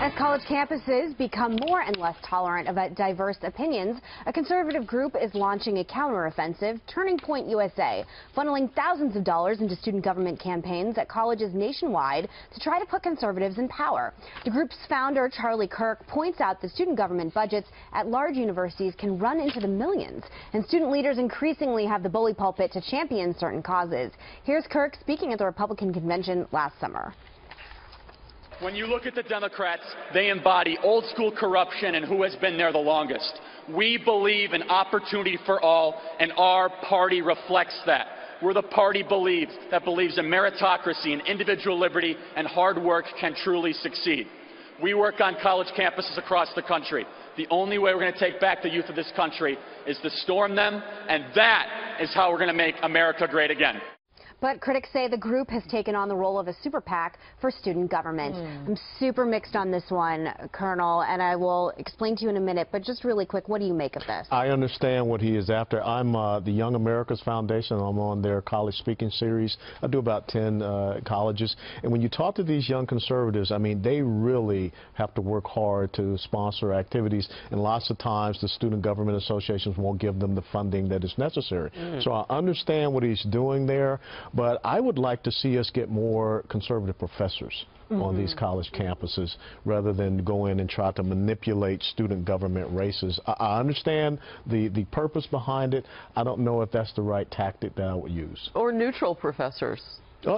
As college campuses become more and less tolerant of diverse opinions, a conservative group is launching a counteroffensive, Turning Point USA, funneling thousands of dollars into student government campaigns at colleges nationwide to try to put conservatives in power. The group's founder, Charlie Kirk, points out that student government budgets at large universities can run into the millions, and student leaders increasingly have the bully pulpit to champion certain causes. Here's Kirk speaking at the Republican convention last summer. When you look at the Democrats, they embody old school corruption and who has been there the longest. We believe in opportunity for all, and our party reflects that. We're the party that believes in meritocracy and individual liberty, and hard work can truly succeed. We work on college campuses across the country. The only way we're going to take back the youth of this country is to storm them, and that is how we're going to make America great again. But critics say the group has taken on the role of a super PAC for student government. I'm super mixed on this one, Colonel, and I will explain to you in a minute, but just really quick, what do you make of this? I understand what he is after. I'm the Young America's Foundation. I'm on their college speaking series. I do about 10 colleges. And when you talk to these young conservatives, I mean, they really have to work hard to sponsor activities, and lots of times the student government associations won't give them the funding that is necessary. So I understand what he's doing there. But I would like to see us get more conservative professors on these college campuses rather than go in and try to manipulate student government races. I understand the purpose behind it. I don't know if that's the right tactic that I would use. Or neutral professors.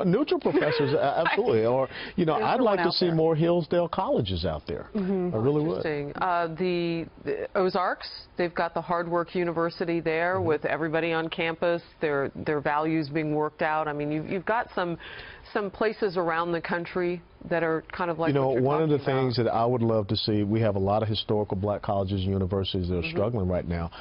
Neutral professors, absolutely. Or, you know, I'd like to see more Hillsdale colleges out there. I really would. The Ozarks, they've got the Hard Work University there with everybody on campus, their values being worked out. I mean, you've got some places around the country that are kind of like, you know, one of the things that I would love to see, we have a lot of historical black colleges and universities that are struggling right now.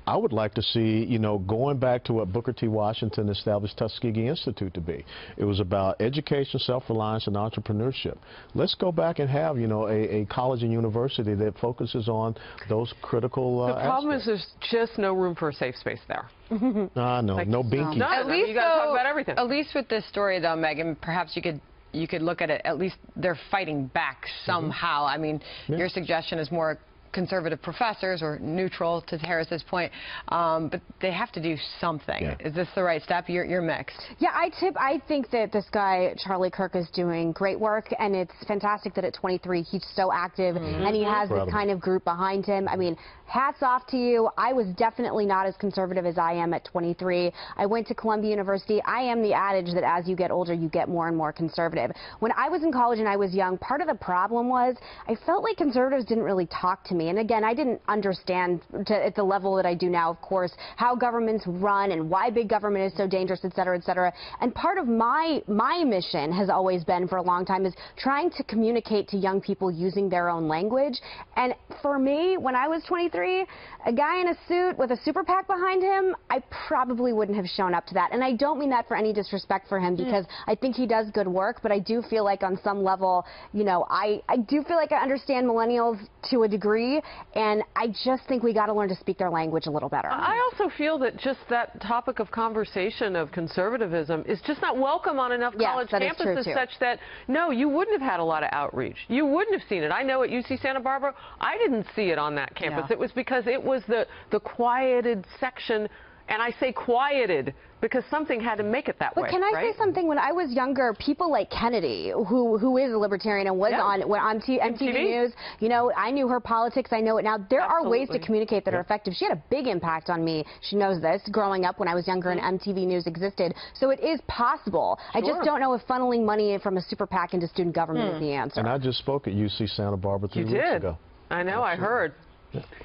I would like to see, you know, going back to what Booker T. Washington established Tuskegee Institute to be. It was about education, self-reliance, and entrepreneurship. Let's go back and have, you know, a college and university that focuses on those critical The problem aspects. is there's just no room for a safe space there. No, Like, no binky. No, At least, you got to talk about everything. At least with this story, though, Megan, perhaps you could look at it. At least they're fighting back somehow. I mean, your suggestion is more conservative professors or neutral, to Harris's point, but they have to do something. Is this the right step? You're mixed. Yeah, I think that this guy, Charlie Kirk, is doing great work, and it's fantastic that at 23 he's so active and he has this kind of group behind him. I mean, hats off to you. I was definitely not as conservative as I am at 23. I went to Columbia University. I am the adage that as you get older, you get more and more conservative. When I was in college and I was young, part of the problem was I felt like conservatives didn't really talk to me. And again, I didn't understand at the level that I do now, of course, how governments run and why big government is so dangerous, et cetera, et cetera. And part of my mission has always been for a long time is trying to communicate to young people using their own language. And for me, when I was 23, a guy in a suit with a super PAC behind him, I probably wouldn't have shown up to that. And I don't mean that for any disrespect for him, because I think he does good work, but I do feel like on some level, you know, I do feel like I understand millennials to a degree, and I just think we got to learn to speak their language a little better. I also feel that just that topic of conversation of conservatism is just not welcome on enough college campuses, such that, no, you wouldn't have had a lot of outreach. You wouldn't have seen it. I know at UC Santa Barbara, I didn't see it on that campus. It was because it was the quieted section, and I say quieted because something had to make it that way. But can I say something? When I was younger, people like Kennedy, who is a libertarian and was on MTV News, you know, I knew her politics. I know it now. There are ways to communicate that are effective. She had a big impact on me. She knows this. Growing up when I was younger and MTV News existed. So it is possible. I just don't know if funneling money from a super PAC into student government is the answer. And I just spoke at UC Santa Barbara 3 weeks ago. I know, I heard.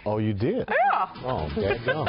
Oh, you did? Yeah. Oh, dadgum.